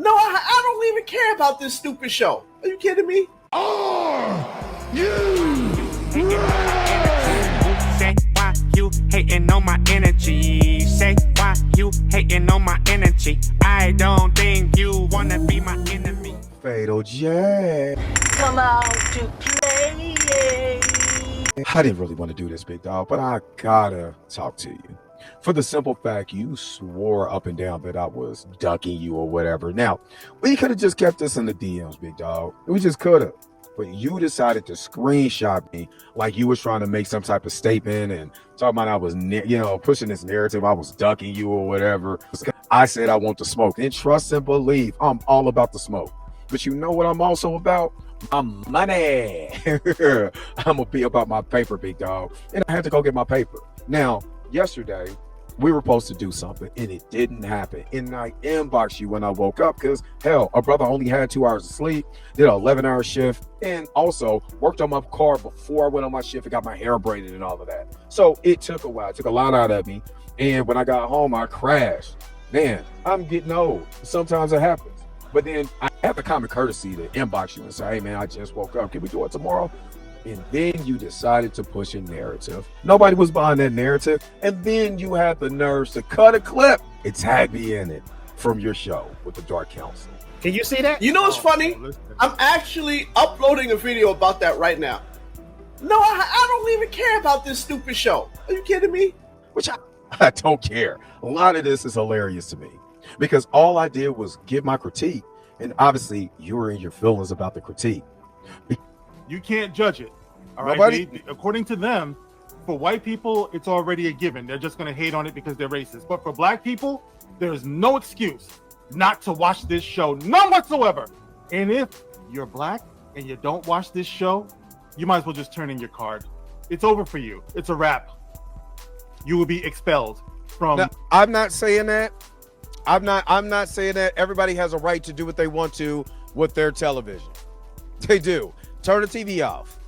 No, I don't even care about this stupid show. Are you kidding me? Are you Say why you hating on my energy? Say why you hating on my energy? I don't think you wanna be my enemy. Fatal J? Come out to play. I didn't really want to do this, big dog, but I gotta talk to you. For the simple fact you swore up and down that I was ducking you or whatever. Now, we could have just kept this in the DMs, big dog. We just could have. But you decided to screenshot me like you was trying to make some type of statement and talking about I was, pushing this narrative. I was ducking you or whatever. I said I want the smoke. And trust and believe, I'm all about the smoke. But you know what I'm also about? My money. I'm gonna be about my paper, big dog. And I had to go get my paper. Now, yesterday, we were supposed to do something and it didn't happen. And I inboxed you when I woke up because, hell, a brother only had 2 hours of sleep, did an 11-hour shift, and also worked on my car before I went on my shift and got my hair braided and all of that. So it took a while. It took a lot out of me. And when I got home, I crashed. Man, I'm getting old. Sometimes it happens. But then I have the common courtesy to inbox you and say, hey, man, I just woke up. Can we do it tomorrow? And then you decided to push a narrative. Nobody was behind that narrative. And then you had the nerves to cut a clip and tag me in it from your show with the Dark Council. Can you see that? You know what's funny? I'm actually uploading a video about that right now. No, I don't even care about this stupid show. Are you kidding me? Which I don't care. A lot of this is hilarious to me because all I did was give my critique. And obviously you were in your feelings about the critique. You can't judge it. All right. Nobody? According to them, for white people, it's already a given. They're just going to hate on it because they're racist. But for black people, there is no excuse not to watch this show, none whatsoever. And if you're black and you don't watch this show, you might as well just turn in your card. It's over for you. It's a wrap. You will be expelled from. Now, I'm not saying that. I'm not saying that. Everybody has a right to do what they want to with their television. They do. Turn the TV off.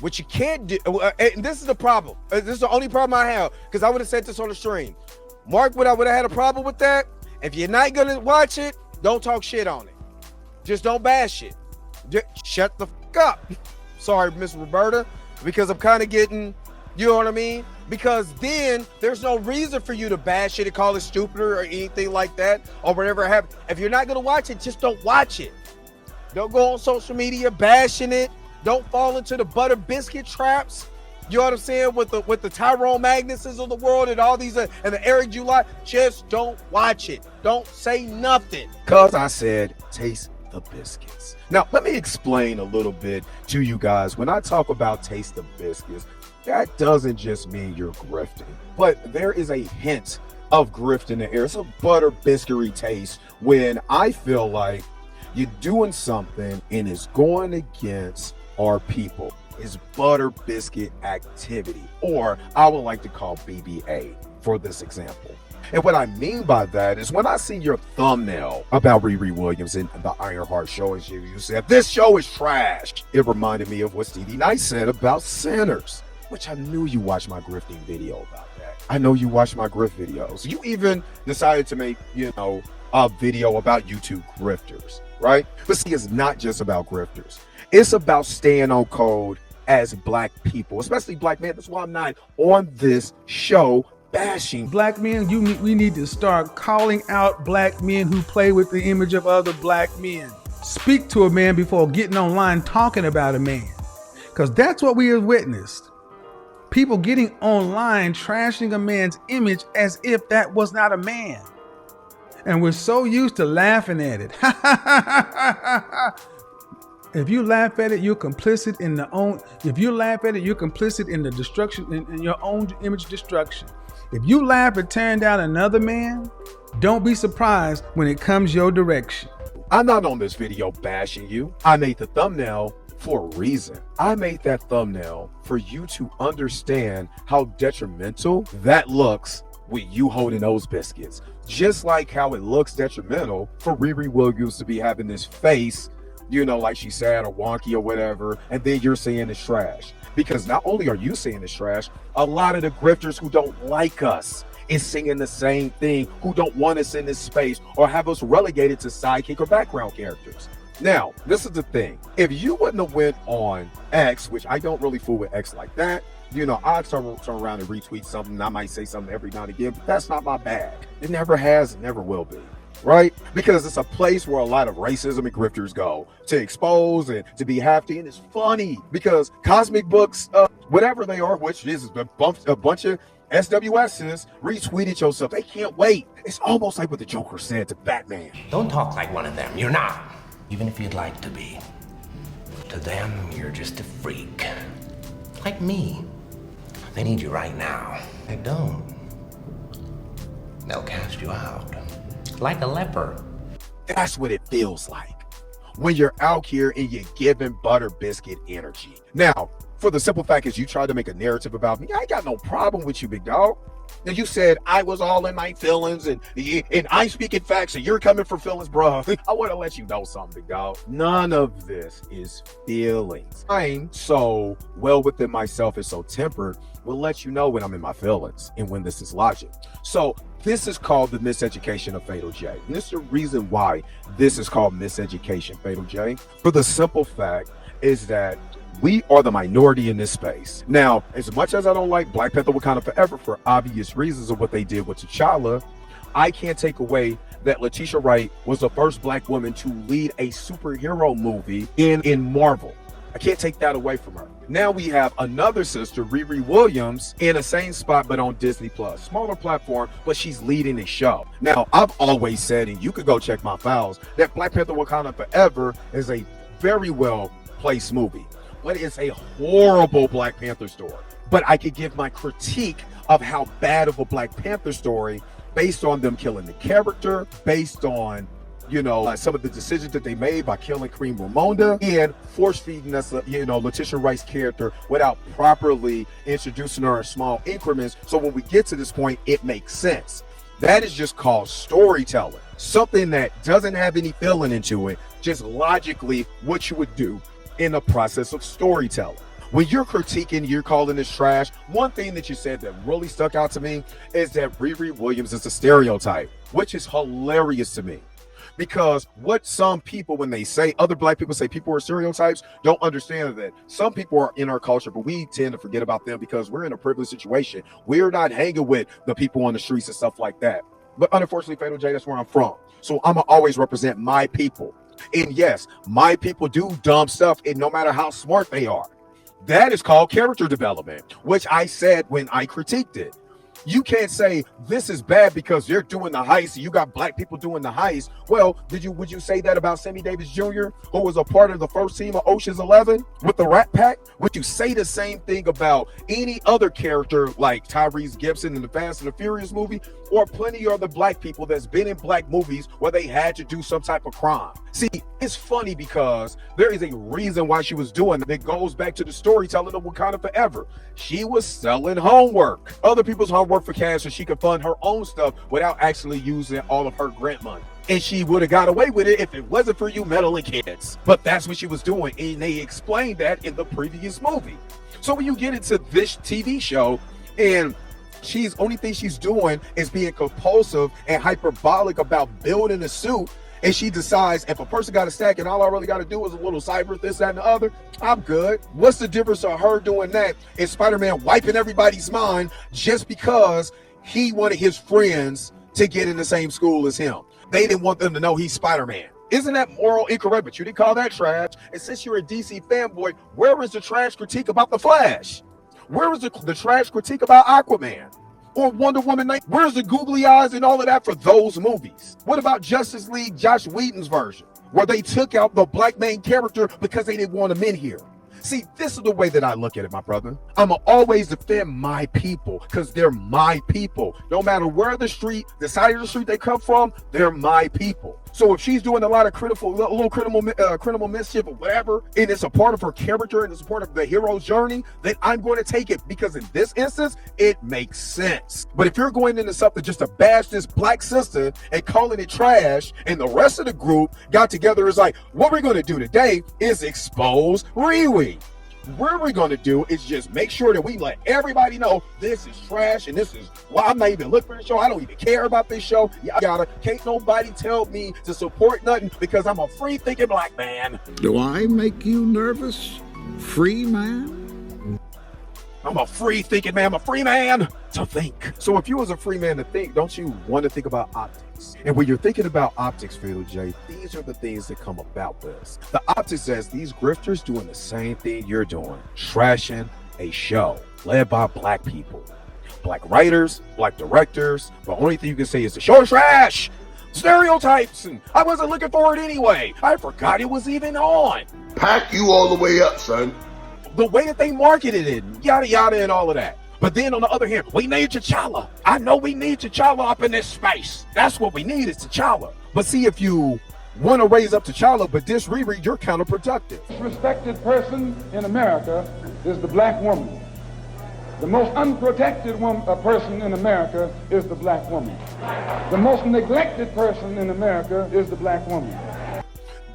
What you can't do, and this is the problem. This is the only problem I have, because I would have said this on the stream. Mark would have had a problem with that. If you're not gonna watch it, don't talk shit on it. Just don't bash it. Shut the fuck up. Sorry, Miss Roberta, because I'm kind of getting, you know what I mean? Because then there's no reason for you to bash it and call it stupid or anything like that or whatever happened. If you're not gonna watch it, just don't watch it. Don't go on social media bashing it. Don't fall into the butter biscuit traps. You know what I'm saying? With the Tyrone Magnuses of the world and all these and the Eric July. Just don't watch it. Don't say nothing. Cause I said taste the biscuits. Now let me explain a little bit to you guys. When I talk about taste the biscuits, that doesn't just mean you're grifting, but there is a hint of grift in the air. It's a butter biscuity taste when I feel like you're doing something and it's going against our people. It's butter biscuit activity, or I would like to call BBA for this example. And what I mean by that is when I see your thumbnail about Riri Williams in the Ironheart show, as you said, this show is trash. It reminded me of what Stevie Knight said about sinners, which I knew you watched my grifting video about that. I know you watched my grift videos. You even decided to make, a video about YouTube grifters. Right? But see, it's not just about grifters. It's about staying on code as black people, especially black men. That's why I'm not on this show bashing black men. We need to start calling out black men who play with the image of other black men. Speak to a man before getting online talking about a man, because that's what we have witnessed. People getting online trashing a man's image as if that was not a man. And we're so used to laughing at it. If you laugh at it, you're complicit in if you laugh at it, you're complicit in the destruction, in your own image destruction. If you laugh at tearing down another man, don't be surprised when it comes your direction. I'm not on this video bashing you. I made the thumbnail for a reason. I made that thumbnail for you to understand how detrimental that looks with you holding those biscuits. Just like how it looks detrimental for Riri Williams to be having this face, like she's sad or wonky or whatever, and then you're saying it's trash. Because not only are you saying it's trash, a lot of the grifters who don't like us is singing the same thing, who don't want us in this space or have us relegated to sidekick or background characters. Now, this is the thing. If you wouldn't have went on X, which I don't really fool with X like that, you know, I turn around and retweet something. I might say something every now and again, but that's not my bag. It never has, never will be. Right? Because it's a place where a lot of racism and grifters go to expose and to be happy. And it's funny because comic books, whatever they are, which is a bunch of SWSs, retweeted yourself. They can't wait. It's almost like what the Joker said to Batman. Don't talk like one of them. You're not. Even if you'd like to be. To them, you're just a freak. Like me. They need you right now. They don't. They'll cast you out. Like a leper. That's what it feels like when you're out here and you're giving Butter Biscuit energy. Now, for the simple fact is you tried to make a narrative about me. I ain't got no problem with you, big dog. Now you said I was all in my feelings and I'm speaking facts and you're coming for feelings, bro. I want to let you know something, big dog. None of this is feelings. I'm so well within myself and so tempered will let you know when I'm in my feelings and when this is logic. So this is called the miseducation of Fatal J. And this is the reason why this is called miseducation, Fatal J. For the simple fact is that we are the minority in this space. Now, as much as I don't like Black Panther Wakanda Forever for obvious reasons of what they did with T'Challa, I can't take away that Letitia Wright was the first Black woman to lead a superhero movie in Marvel. I can't take that away from her. Now we have another sister, Riri Williams, in the same spot, but on Disney Plus. Smaller platform, but she's leading the show. Now, I've always said, and you could go check my files, that Black Panther Wakanda Forever is a very well placed movie, but it's a horrible Black Panther story. But I could give my critique of how bad of a Black Panther story based on them killing the character, based on some of the decisions that they made by killing Kareem Ramonda and force feeding us, Letitia Wright's character without properly introducing her in small increments. So when we get to this point, it makes sense. That is just called storytelling. Something that doesn't have any feeling into it, just logically what you would do in the process of storytelling. When you're critiquing, you're calling this trash. One thing that you said that really stuck out to me is that Riri Williams is a stereotype, which is hilarious to me. Because what some people, when they say, other Black people say people are stereotypes, don't understand that some people are in our culture, but we tend to forget about them because we're in a privileged situation. We're not hanging with the people on the streets and stuff like that. But unfortunately, Fatal J, that's where I'm from. So I'm going to always represent my people. And yes, my people do dumb stuff, and no matter how smart they are. That is called character development, which I said when I critiqued it. You can't say this is bad because they're doing the heist and you got Black people doing the heist. Well, would you say that about Sammy Davis Jr., who was a part of the first team of Ocean's 11 with the Rat Pack? Would you say the same thing about any other character like Tyrese Gibson in the Fast and the Furious movie, or plenty of other Black people that's been in Black movies where they had to do some type of crime? See, it's funny because there is a reason why she was doing it. It goes back to the storytelling of Wakanda Forever. She was selling homework, other people's homework for cash, so she could fund her own stuff without actually using all of her grant money. And she would have got away with it if it wasn't for you meddling kids. But that's what she was doing, and they explained that in the previous movie. So when you get into this TV show, and only thing she's doing is being compulsive and hyperbolic about building a suit, and she decides if a person got a stack and all I really got to do is a little cyber, this, that, and the other, I'm good. What's the difference of her doing that and Spider-Man wiping everybody's mind just because he wanted his friends to get in the same school as him? They didn't want them to know he's Spider-Man. Isn't that moral incorrect? But you didn't call that trash. And since you're a DC fanboy, where is the trash critique about The Flash? Where is the trash critique about Aquaman? Or Wonder Woman? Where's the googly eyes and all of that for those movies? What about Justice League, Josh Whedon's version, where they took out the Black main character because they didn't want him in here? See, this is the way that I look at it, my brother. I'ma always defend my people because they're my people. No matter where the side of the street they come from, they're my people. So if she's doing a lot of criminal mischief or whatever, and it's a part of her character and it's a part of the hero's journey, then I'm going to take it because in this instance, it makes sense. But if you're going into something just to bash this Black sister and calling it trash, and the rest of the group got together is like, what we're going to do today is expose Riri. what we're going to do is just make sure that we let everybody know this is trash and this is why I'm not even looking for the show. I don't even care about this show. Can't nobody tell me to support nothing because I'm a free thinking black man. Do I make you nervous, free man? I'm a free thinking man. I'm a free man to think. So if you was a free man to think, don't you want to think about optics? And when you're thinking about optics, Phil J, these are the things that come about this. The optics says these grifters doing the same thing you're doing, trashing a show led by black people, black writers, black directors. The only thing you can say is the show is trash, stereotypes, and I wasn't looking for it anyway. I forgot it was even on. Pack you all the way up, son. The way that they marketed it, yada yada and all of that. But then on the other hand, we need T'Challa. I know we need T'Challa up in this space. That's what we need is T'Challa. But see, if you want to raise up T'Challa but diss Riri, you're counterproductive. The most respected person in America is the black woman. The most unprotected person in America is the black woman. The most neglected person in America is the black woman.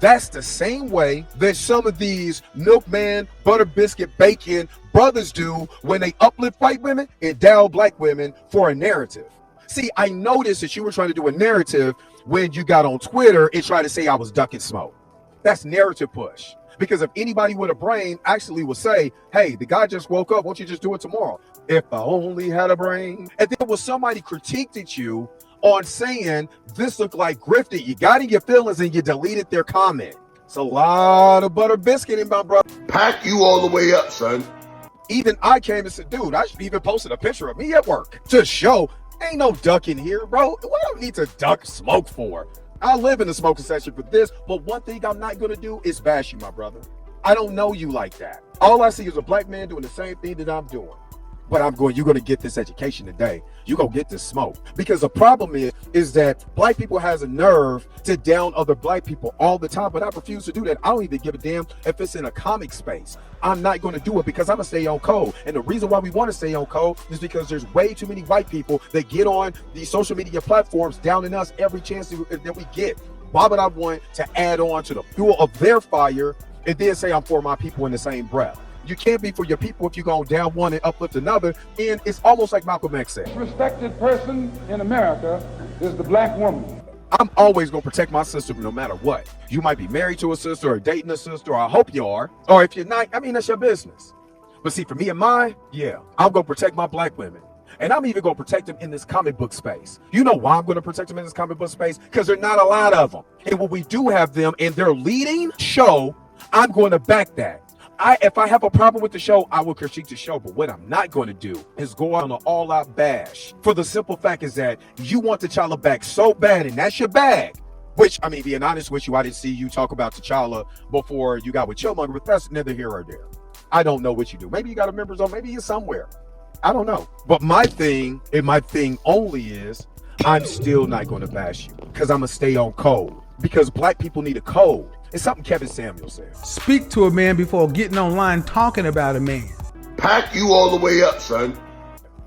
That's the same way that some of these milkman, butter biscuit, bacon brothers do when they uplift white women and down black women for a narrative. See, I noticed that you were trying to do a narrative when you got on Twitter and tried to say I was ducking smoke. That's narrative push. Because if anybody with a brain actually would say, hey, the guy just woke up, won't you just do it tomorrow? If I only had a brain. And then when somebody critiqued at you on saying this looked like grifting, you got in your feelings and you deleted their comment. It's a lot of butter biscuit in my brother. Pack you all the way up, son. Even I came and said, dude, I should even posted a picture of me at work to show ain't no ducking here, bro. What do I need to duck smoke for? I live in the smoking section for this, but one thing I'm not going to do is bash you, my brother. I don't know you like that. All I see is a black man doing the same thing that I'm doing. But you're going to get this education today. You're going to get this smoke. Because the problem is that black people has a nerve to down other black people all the time, but I refuse to do that. I don't even give a damn if it's in a comic space. I'm not going to do it because I'm going to stay on code. And the reason why we want to stay on code is because there's way too many white people that get on these social media platforms downing us every chance that we get. Why would I want to add on to the fuel of their fire and then say I'm for my people in the same breath? You can't be for your people if you're going down one and uplift another. And it's almost like Malcolm X said. The respected person in America is the black woman. I'm always going to protect my sister no matter what. You might be married to a sister or dating a sister, or I hope you are. Or if you're not, I mean, that's your business. But see, for me and mine, yeah, I'm going to protect my black women. And I'm even going to protect them in this comic book space. You know why I'm going to protect them in this comic book space? Because there's not a lot of them. And when we do have them in their leading show, I'm going to back that. If I have a problem with the show, I will critique the show. But what I'm not going to do is go out on an all-out bash. For the simple fact is that you want T'Challa back so bad, and that's your bag. Which, I mean, being honest with you, I didn't see you talk about T'Challa before you got with Chillmonger, but that's neither here or there. I don't know what you do. Maybe you got a member zone. Maybe you're somewhere. I don't know. But my thing, and my thing only is, I'm still not going to bash you because I'm going to stay on code. Because black people need a code. It's something Kevin Samuel said. Speak to a man before getting online talking about a man. Pack you all the way up, son.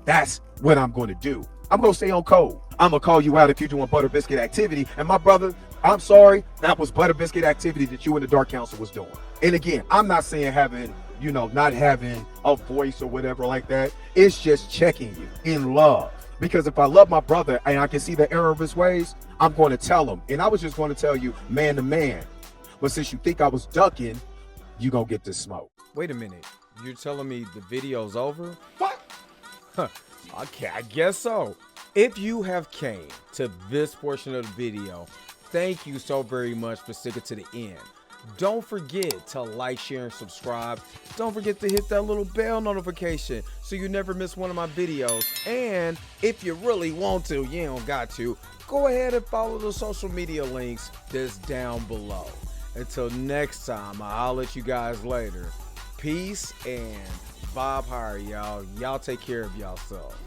That's what I'm going to do. I'm going to stay on code. I'm going to call you out if you're doing butter biscuit activity. And my brother, I'm sorry, that was butter biscuit activity that you and the Dark Council was doing. And again, I'm not saying not having a voice or whatever like that. It's just checking you in love. Because if I love my brother and I can see the error of his ways, I'm going to tell him. And I was just going to tell you man to man. But since you think I was ducking, you gonna get this smoke. Wait a minute. You're telling me the video's over? What? Okay, I guess so. If you have came to this portion of the video, thank you so very much for sticking to the end. Don't forget to like, share, and subscribe. Don't forget to hit that little bell notification so you never miss one of my videos. And if you really want to, you don't got to, go ahead and follow the social media links that's down below. Until next time, I'll let you guys later. Peace and vibe higher, y'all. Y'all take care of yourself.